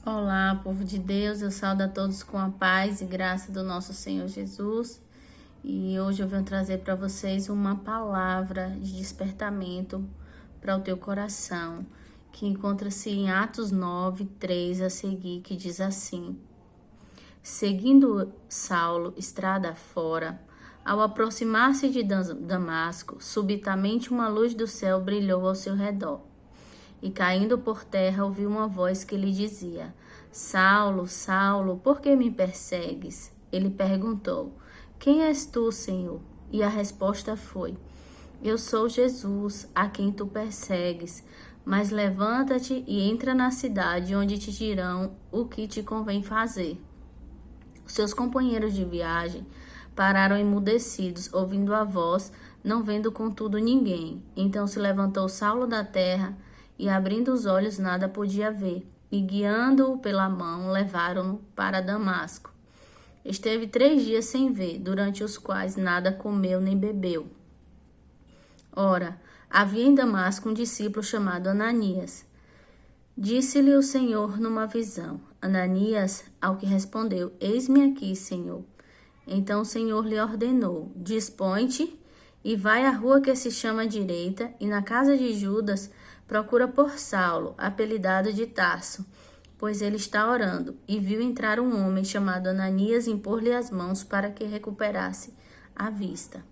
Olá, povo de Deus, eu saúdo a todos com a paz e graça do nosso Senhor Jesus. E hoje eu venho trazer para vocês uma palavra de despertamento para o teu coração, que encontra-se em Atos 9, 3 a seguir, que diz assim: Seguindo Saulo estrada fora, ao aproximar-se de Damasco, subitamente uma luz do céu brilhou ao seu redor. E caindo por terra, ouviu uma voz que lhe dizia: Saulo, Saulo, por que me persegues? Ele perguntou: Quem és tu, Senhor? E a resposta foi: Eu sou Jesus, a quem tu persegues. Mas levanta-te e entra na cidade, onde te dirão o que te convém fazer. Os seus companheiros de viagem pararam emudecidos, ouvindo a voz, não vendo contudo ninguém. Então se levantou Saulo da terra, e abrindo os olhos nada podia ver, e guiando-o pela mão, levaram-no para Damasco. Esteve 3 dias sem ver, durante os quais nada comeu nem bebeu. Ora, havia em Damasco um discípulo chamado Ananias. Disse-lhe o Senhor numa visão: Ananias, ao que respondeu: Eis-me aqui, Senhor. Então o Senhor lhe ordenou: Dispõe-te e vai à rua que se chama Direita, e na casa de Judas procura por Saulo, apelidado de Tarso, pois ele está orando. E viu entrar um homem chamado Ananias e impor-lhe as mãos para que recuperasse a vista.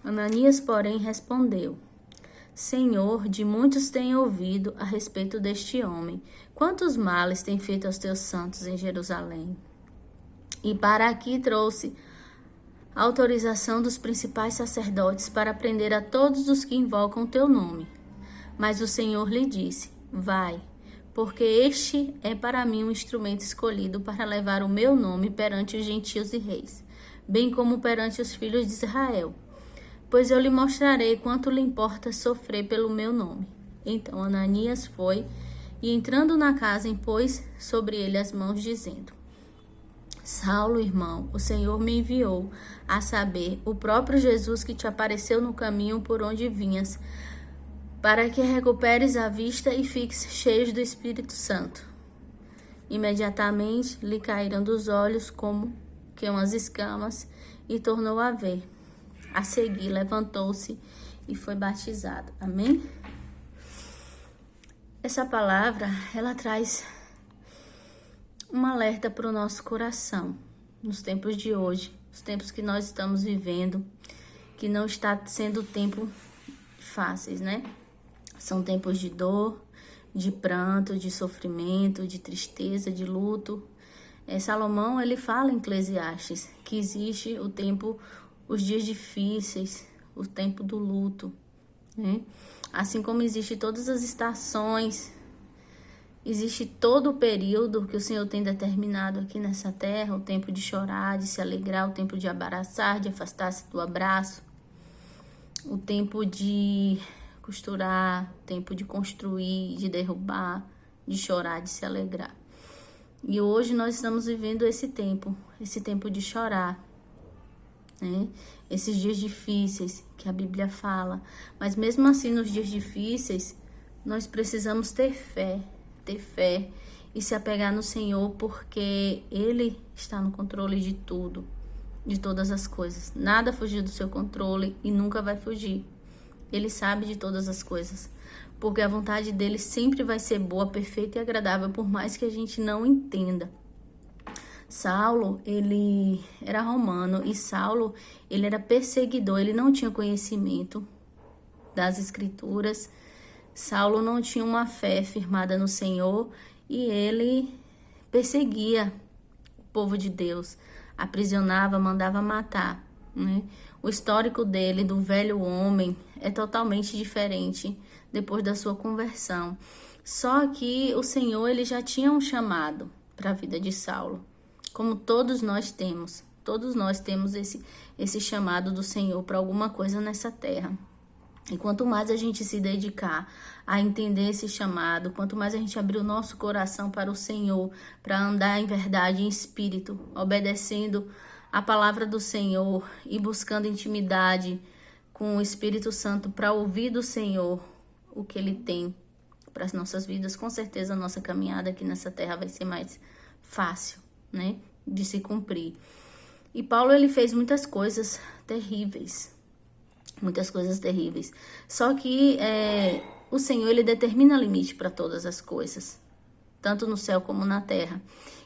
Ananias, porém, respondeu: Senhor, de muitos tenho ouvido a respeito deste homem. Quantos males tem feito aos teus santos em Jerusalém? E para aqui trouxe a autorização dos principais sacerdotes para prender a todos os que invocam o teu nome. Mas o Senhor lhe disse: Vai, porque este é para mim um instrumento escolhido para levar o meu nome perante os gentios e reis, bem como perante os filhos de Israel. Pois eu lhe mostrarei quanto lhe importa sofrer pelo meu nome. Então Ananias foi, e entrando na casa, impôs sobre ele as mãos, dizendo: Saulo, irmão, o Senhor me enviou, a saber, o próprio Jesus que te apareceu no caminho por onde vinhas, para que recuperes a vista e fiques cheios do Espírito Santo. Imediatamente lhe caíram dos olhos como que umas escamas, e tornou a ver. A seguir levantou-se e foi batizado. Amém? Essa palavra, ela traz um alerta para o nosso coração, nos tempos de hoje, os tempos que nós estamos vivendo, que não está sendo tempo fáceis, né? São tempos de dor, de pranto, de sofrimento, de tristeza, de luto. Salomão, ele fala em Eclesiastes que existe o tempo, os dias difíceis, o tempo do luto, né? Assim como existe todas as estações, existe todo o período que o Senhor tem determinado aqui nessa terra, o tempo de chorar, de se alegrar, o tempo de abraçar, de afastar-se do abraço, o tempo de costurar, tempo de construir, de derrubar, de chorar, de se alegrar. E hoje nós estamos vivendo esse tempo de chorar, né? Esses dias difíceis que a Bíblia fala. Mas mesmo assim, nos dias difíceis, nós precisamos ter fé e se apegar no Senhor, porque Ele está no controle de tudo, de todas as coisas. Nada fugiu do seu controle e nunca vai fugir. Ele sabe de todas as coisas, porque a vontade dele sempre vai ser boa, perfeita e agradável, por mais que a gente não entenda. Saulo, ele era romano e Saulo, ele era perseguidor, ele não tinha conhecimento das escrituras. Saulo não tinha uma fé firmada no Senhor e ele perseguia o povo de Deus, aprisionava, mandava matar, né? O histórico dele, do velho homem, é totalmente diferente depois da sua conversão. Só que o Senhor, ele já tinha um chamado para a vida de Saulo, como todos nós temos esse chamado do Senhor para alguma coisa nessa terra. E quanto mais a gente se dedicar a entender esse chamado, quanto mais a gente abrir o nosso coração para o Senhor, para andar em verdade, em espírito, obedecendo a palavra do Senhor e buscando intimidade com o Espírito Santo para ouvir do Senhor o que Ele tem para as nossas vidas, com certeza a nossa caminhada aqui nessa terra vai ser mais fácil, né, de se cumprir. E Paulo, ele fez muitas coisas terríveis, só que o Senhor, ele determina limite para todas as coisas, tanto no céu como na terra.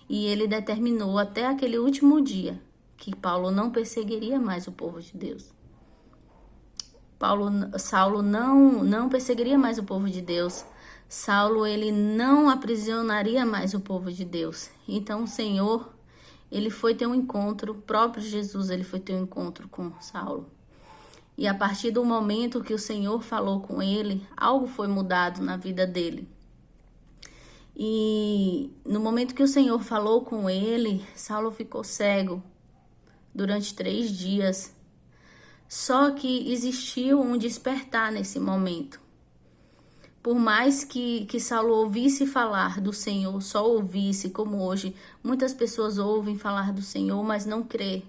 E ele determinou até aquele último dia que Paulo não perseguiria mais o povo de Deus. Saulo não perseguiria mais o povo de Deus. Saulo, ele não aprisionaria mais o povo de Deus. Então o Senhor, ele foi ter um encontro, o próprio Jesus, ele foi ter um encontro com Saulo. E a partir do momento que o Senhor falou com ele, algo foi mudado na vida dele. E no momento que o Senhor falou com ele, Saulo ficou cego durante 3 dias. Só que existiu um despertar nesse momento. Por mais que Saulo ouvisse falar do Senhor, só ouvisse, como hoje muitas pessoas ouvem falar do Senhor, mas não crê.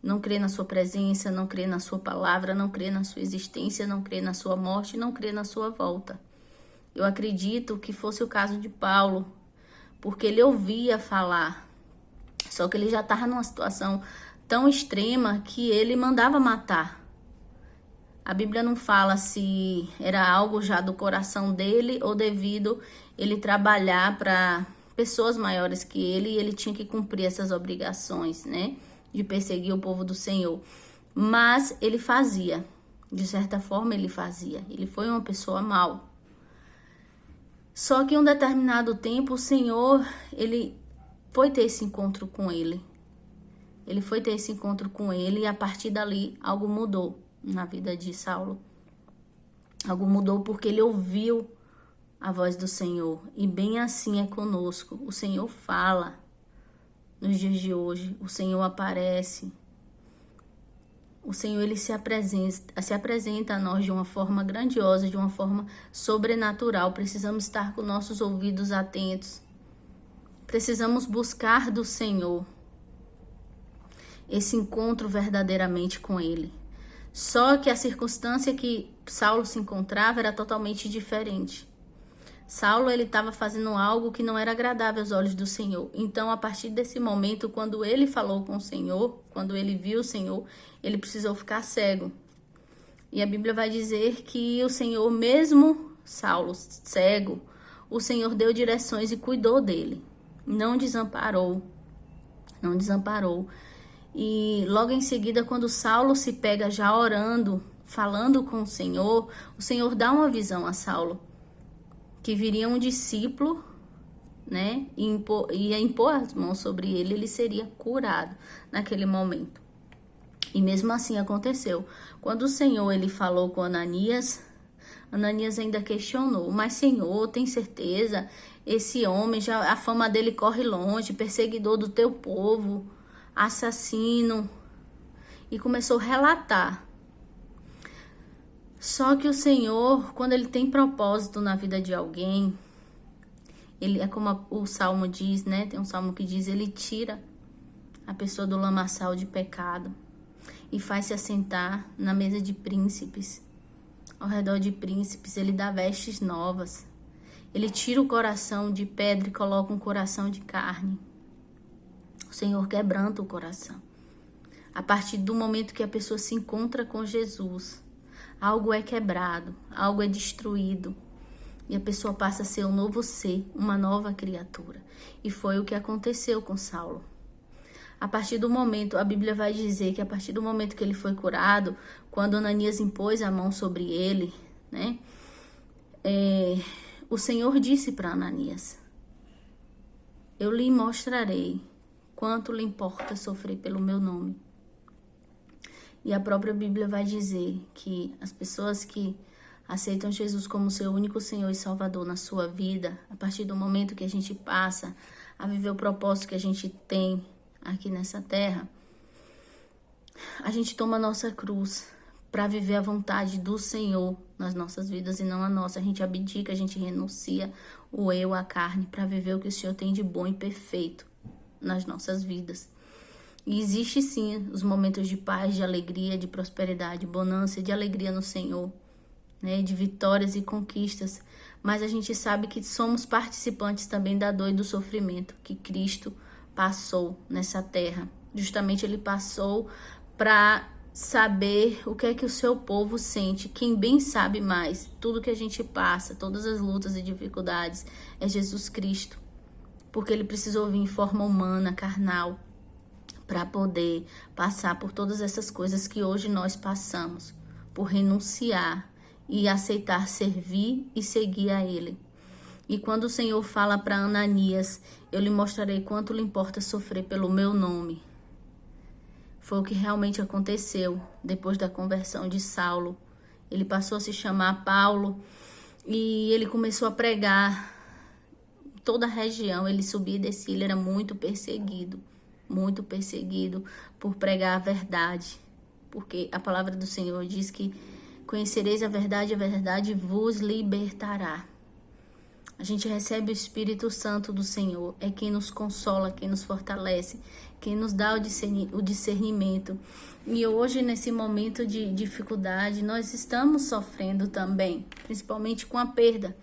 Não crê na sua presença, não crê na sua palavra, não crê na sua existência, não crê na sua morte, não crê na sua volta. Eu acredito que fosse o caso de Paulo, porque ele ouvia falar, só que ele já estava numa situação tão extrema que ele mandava matar. A Bíblia não fala se era algo já do coração dele ou devido ele trabalhar para pessoas maiores que ele e ele tinha que cumprir essas obrigações, né, de perseguir o povo do Senhor. Mas ele fazia, de certa forma ele fazia. Ele foi uma pessoa mau. Só que em um determinado tempo o Senhor, ele foi ter esse encontro com ele. Ele foi ter esse encontro com ele e a partir dali algo mudou na vida de Saulo. Algo mudou porque ele ouviu a voz do Senhor. E bem assim é conosco. O Senhor fala nos dias de hoje. O Senhor aparece. O Senhor, ele se apresenta a nós de uma forma grandiosa, de uma forma sobrenatural. Precisamos estar com nossos ouvidos atentos. Precisamos buscar do Senhor esse encontro verdadeiramente com ele. Só que a circunstância que Saulo se encontrava era totalmente diferente. Saulo, ele estava fazendo algo que não era agradável aos olhos do Senhor. Então, a partir desse momento, quando ele falou com o Senhor, quando ele viu o Senhor, ele precisou ficar cego. E a Bíblia vai dizer que o Senhor, mesmo Saulo cego, o Senhor deu direções e cuidou dele. Não desamparou. Não desamparou. E logo em seguida, quando Saulo se pega já orando, falando com o Senhor dá uma visão a Saulo, que viria um discípulo, né, e ia impor as mãos sobre ele, ele seria curado naquele momento. E mesmo assim aconteceu. Quando o Senhor, ele falou com Ananias, Ananias ainda questionou: mas Senhor, tem certeza? Esse homem, já a fama dele corre longe, perseguidor do teu povo, assassino. E começou a relatar. Só que o Senhor, quando ele tem propósito na vida de alguém, ele é como o Salmo diz, né? Tem um Salmo que diz: ele tira a pessoa do lamaçal de pecado e faz se assentar na mesa de príncipes. Ao redor de príncipes, ele dá vestes novas. Ele tira o coração de pedra e coloca um coração de carne. O Senhor quebranta o coração. A partir do momento que a pessoa se encontra com Jesus, algo é quebrado, algo é destruído. E a pessoa passa a ser um novo ser, uma nova criatura. E foi o que aconteceu com Saulo. A partir do momento, a Bíblia vai dizer que a partir do momento que ele foi curado, quando Ananias impôs a mão sobre ele, né? O Senhor disse para Ananias: eu lhe mostrarei quanto lhe importa sofrer pelo meu nome. E a própria Bíblia vai dizer que as pessoas que aceitam Jesus como seu único Senhor e Salvador na sua vida, a partir do momento que a gente passa a viver o propósito que a gente tem aqui nessa terra, a gente toma a nossa cruz para viver a vontade do Senhor nas nossas vidas e não a nossa. A gente abdica, a gente renuncia o eu, a carne, para viver o que o Senhor tem de bom e perfeito nas nossas vidas. E existe sim os momentos de paz, de alegria, de prosperidade, bonança, de alegria no Senhor. né, de vitórias e conquistas, mas a gente sabe que somos participantes também da dor e do sofrimento que Cristo passou nessa terra. Justamente ele passou para saber o que é que o seu povo sente. Quem bem sabe mais, tudo que a gente passa, todas as lutas e dificuldades, é Jesus Cristo. Porque ele precisou vir em forma humana, carnal, para poder passar por todas essas coisas que hoje nós passamos, por renunciar e aceitar servir e seguir a ele. E quando o Senhor fala para Ananias, eu lhe mostrarei quanto lhe importa sofrer pelo meu nome. Foi o que realmente aconteceu depois da conversão de Saulo. Ele passou a se chamar Paulo e ele começou a pregar em toda a região. Ele subia e descia, ele era muito perseguido por pregar a verdade. Porque a palavra do Senhor diz que conhecereis a verdade vos libertará. A gente recebe o Espírito Santo do Senhor, é quem nos consola, quem nos fortalece, quem nos dá o discernimento. E hoje, nesse momento de dificuldade, nós estamos sofrendo também, principalmente com a perda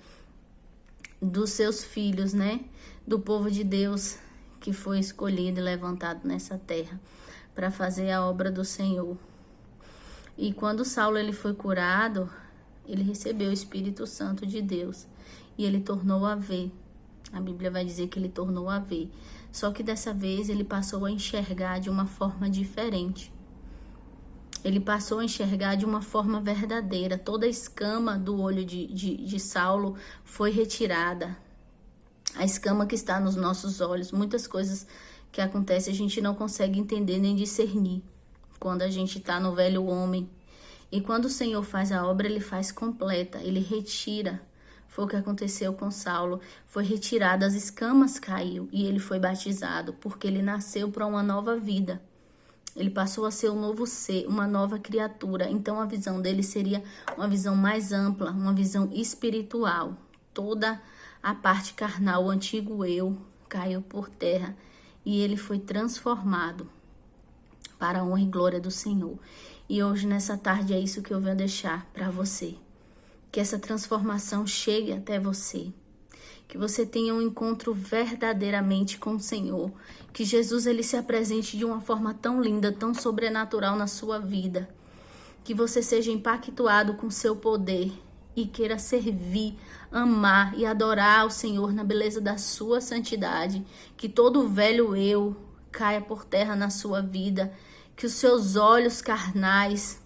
dos seus filhos, né? Do povo de Deus que foi escolhido e levantado nessa terra para fazer a obra do Senhor. E quando Saulo ele foi curado, ele recebeu o Espírito Santo de Deus. E ele tornou a ver. A Bíblia vai dizer que ele tornou a ver. Só que dessa vez ele passou a enxergar de uma forma diferente. Ele passou a enxergar de uma forma verdadeira. Toda a escama do olho de Saulo foi retirada. A escama que está nos nossos olhos. Muitas coisas que acontecem a gente não consegue entender nem discernir. Quando a gente está no velho homem. E quando o Senhor faz a obra, ele faz completa. Ele retira. Foi o que aconteceu com Saulo. Foi retirado, as escamas caiu e ele foi batizado, porque ele nasceu para uma nova vida. Ele passou a ser um novo ser, uma nova criatura. Então a visão dele seria uma visão mais ampla, uma visão espiritual. Toda a parte carnal, o antigo eu, caiu por terra e ele foi transformado para a honra e glória do Senhor. E hoje, nessa tarde, é isso que eu venho deixar para você. Que essa transformação chegue até você. Que você tenha um encontro verdadeiramente com o Senhor. Que Jesus ele se apresente de uma forma tão linda, tão sobrenatural na sua vida. Que você seja impactuado com seu poder e queira servir, amar e adorar ao Senhor na beleza da sua santidade. Que todo o velho eu caia por terra na sua vida. Que os seus olhos carnais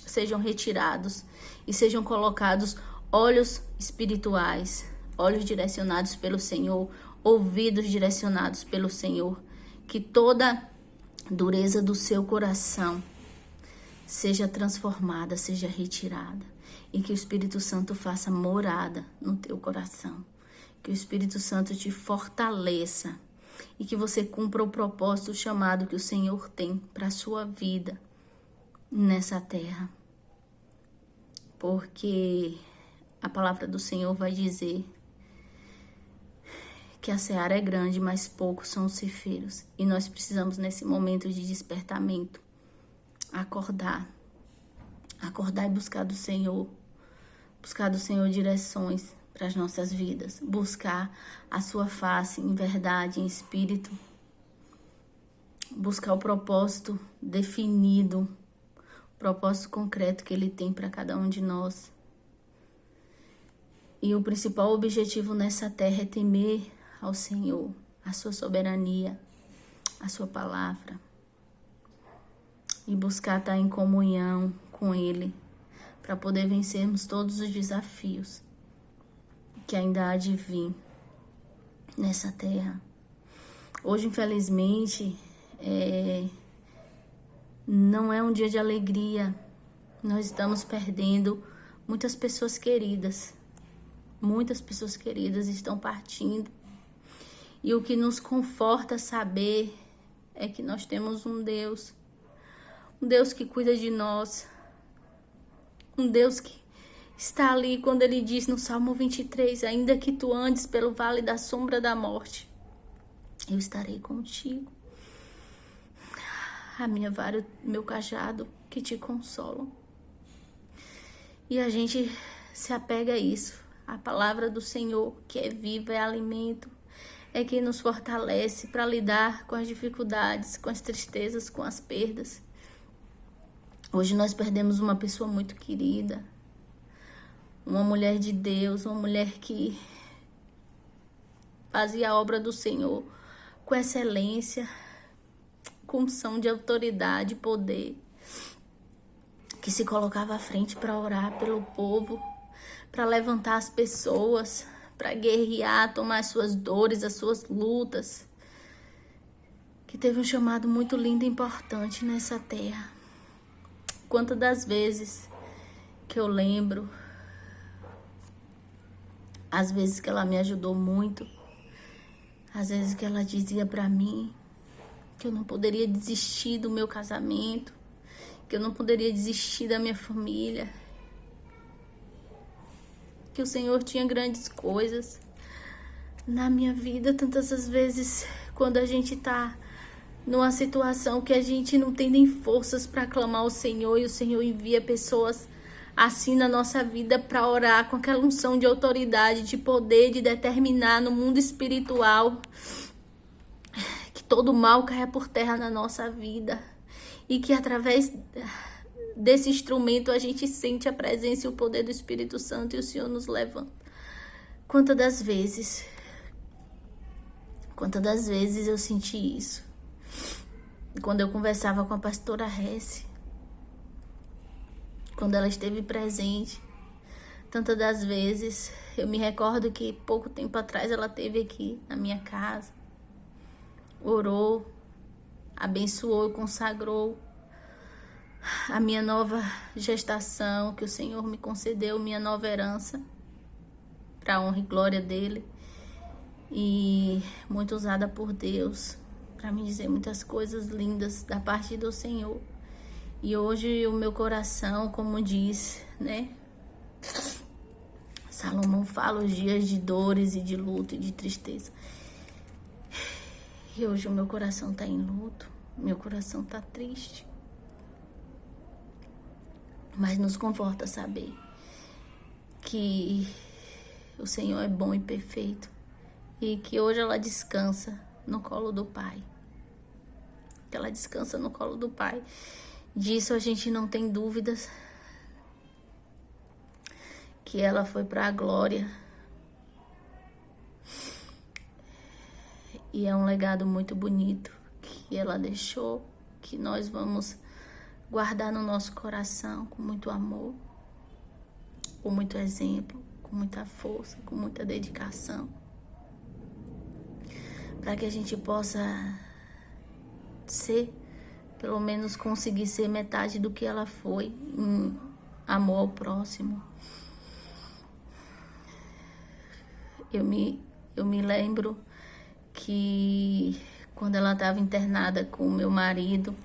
sejam retirados e sejam colocados olhos espirituais, olhos direcionados pelo Senhor, ouvidos direcionados pelo Senhor. Que toda dureza do seu coração seja transformada, seja retirada. E que o Espírito Santo faça morada no teu coração. Que o Espírito Santo te fortaleça. E que você cumpra o propósito, o chamado que o Senhor tem para a sua vida nessa terra. Porque a palavra do Senhor vai dizer que a seara é grande, mas poucos são os ceifeiros. E nós precisamos, nesse momento de despertamento, acordar e buscar do Senhor direções para as nossas vidas, buscar a sua face em verdade, em espírito, buscar o propósito definido, o propósito concreto que Ele tem para cada um de nós. E o principal objetivo nessa terra é temer ao Senhor, a sua soberania, a sua palavra, e buscar estar em comunhão com Ele, para poder vencermos todos os desafios que ainda há de vir nessa terra. Hoje, infelizmente, não é um dia de alegria. Nós estamos perdendo muitas pessoas queridas. Muitas pessoas queridas estão partindo. E o que nos conforta saber é que nós temos um Deus que cuida de nós, um Deus que está ali quando Ele diz no Salmo 23, ainda que tu andes pelo vale da sombra da morte, eu estarei contigo. A minha vara, meu cajado que te consolam. E a gente se apega a isso. A palavra do Senhor, que é viva, é alimento, é quem nos fortalece para lidar com as dificuldades, com as tristezas, com as perdas. Hoje nós perdemos uma pessoa muito querida, uma mulher de Deus, uma mulher que fazia a obra do Senhor com excelência, com unção de autoridade, poder, que se colocava à frente para orar pelo povo, para levantar as pessoas, para guerrear, tomar as suas dores, as suas lutas, que teve um chamado muito lindo e importante nessa terra. Quantas das vezes que eu lembro, às vezes que ela me ajudou muito, às vezes que ela dizia para mim que eu não poderia desistir do meu casamento, que eu não poderia desistir da minha família, que o Senhor tinha grandes coisas na minha vida. Tantas as vezes quando a gente tá numa situação que a gente não tem nem forças para clamar ao Senhor, e o Senhor envia pessoas assim na nossa vida para orar com aquela unção de autoridade, de poder, de determinar no mundo espiritual que todo mal caia por terra na nossa vida, e que através desse instrumento a gente sente a presença e o poder do Espírito Santo, e o Senhor nos levanta. Quantas das vezes eu senti isso? Quando eu conversava com a pastora Hesse, quando ela esteve presente, tantas das vezes, eu me recordo que pouco tempo atrás ela esteve aqui na minha casa, orou, abençoou e consagrou a minha nova gestação, que o Senhor me concedeu, minha nova herança, para a honra e glória dele, e muito usada por Deus para me dizer muitas coisas lindas da parte do Senhor. E hoje o meu coração, como diz, né, Salomão fala, os dias de dores e de luto e de tristeza. E hoje o meu coração tá em luto, meu coração tá triste. Mas nos conforta saber que o Senhor é bom e perfeito, e que hoje ela descansa no colo do Pai. Que ela descansa no colo do Pai. Disso a gente não tem dúvidas. Que ela foi para a glória. E é um legado muito bonito que ela deixou, que nós vamos guardar no nosso coração com muito amor, com muito exemplo, com muita força, com muita dedicação, para que a gente possa ser, pelo menos conseguir ser metade do que ela foi, em amor ao próximo. Eu me lembro que quando ela estava internada com o meu marido,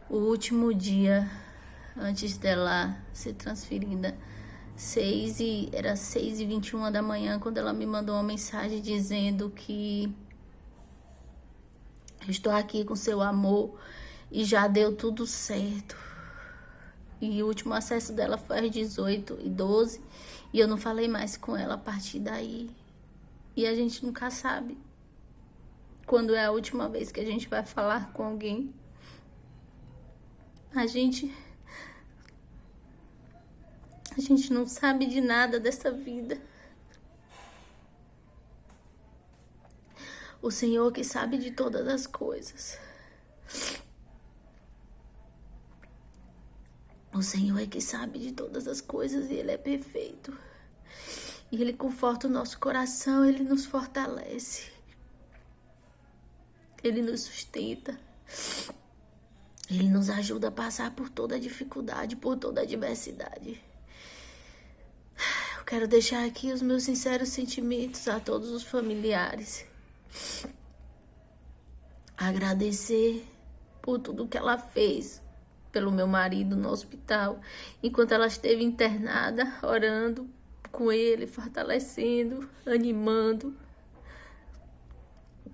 o último dia antes dela ser transferida, era 6h21 da manhã, quando ela me mandou uma mensagem dizendo que eu estou aqui com seu amor e já deu tudo certo. E o último acesso dela foi às 18h12 e eu não falei mais com ela a partir daí. E a gente nunca sabe quando é a última vez que a gente vai falar com alguém. A gente não sabe de nada dessa vida. O Senhor que sabe de todas as coisas. O Senhor é que sabe de todas as coisas e Ele é perfeito. E Ele conforta o nosso coração, Ele nos fortalece. Ele nos sustenta. Ele nos ajuda a passar por toda a dificuldade, por toda a adversidade. Eu quero deixar aqui os meus sinceros sentimentos a todos os familiares. Agradecer por tudo que ela fez pelo meu marido no hospital, enquanto ela esteve internada, orando com ele, fortalecendo, animando.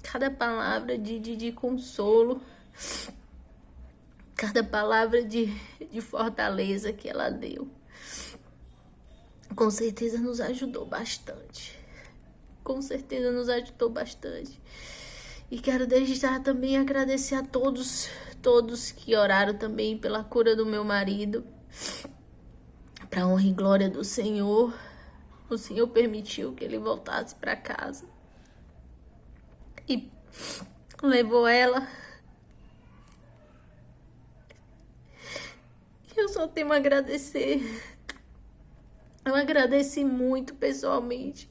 Cada palavra de consolo. cada palavra de fortaleza que ela deu. Com certeza nos ajudou bastante. Com certeza nos ajudou bastante. E quero desde já também agradecer a todos que oraram também pela cura do meu marido. Para honra e glória do Senhor, o Senhor permitiu que ele voltasse para casa e levou ela. Eu só tenho a agradecer. Eu agradeci muito pessoalmente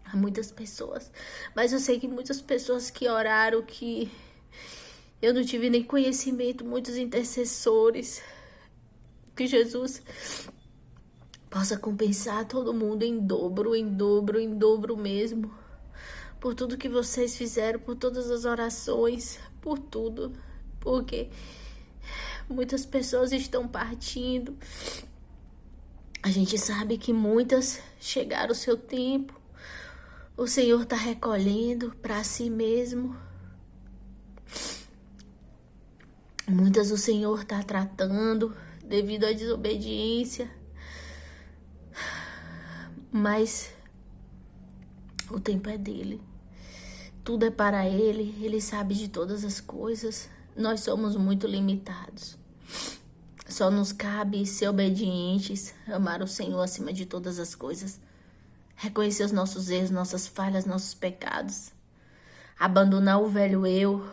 a muitas pessoas, mas eu sei que muitas pessoas que oraram, que eu não tive nem conhecimento, muitos intercessores, que Jesus possa compensar todo mundo em dobro, em dobro, em dobro mesmo, por tudo que vocês fizeram, por todas as orações, por tudo, porque muitas pessoas estão partindo. A gente sabe que muitas chegaram o seu tempo. O Senhor está recolhendo para si mesmo. Muitas o Senhor está tratando devido à desobediência. Mas o tempo é dele. Tudo é para ele. Ele sabe de todas as coisas. Nós somos muito limitados. Só nos cabe ser obedientes, amar o Senhor acima de todas as coisas, reconhecer os nossos erros, nossas falhas, nossos pecados, abandonar o velho eu,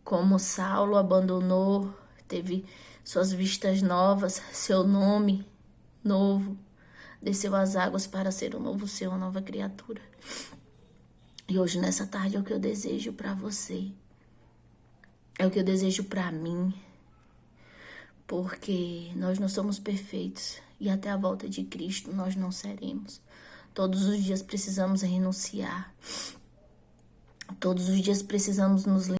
como Saulo abandonou, teve suas vistas novas, seu nome novo, desceu as águas para ser um novo ser, uma nova criatura. E hoje, nessa tarde, é o que eu desejo para você, é o que eu desejo para mim, porque nós não somos perfeitos e até a volta de Cristo nós não seremos. Todos os dias precisamos renunciar. Todos os dias precisamos nos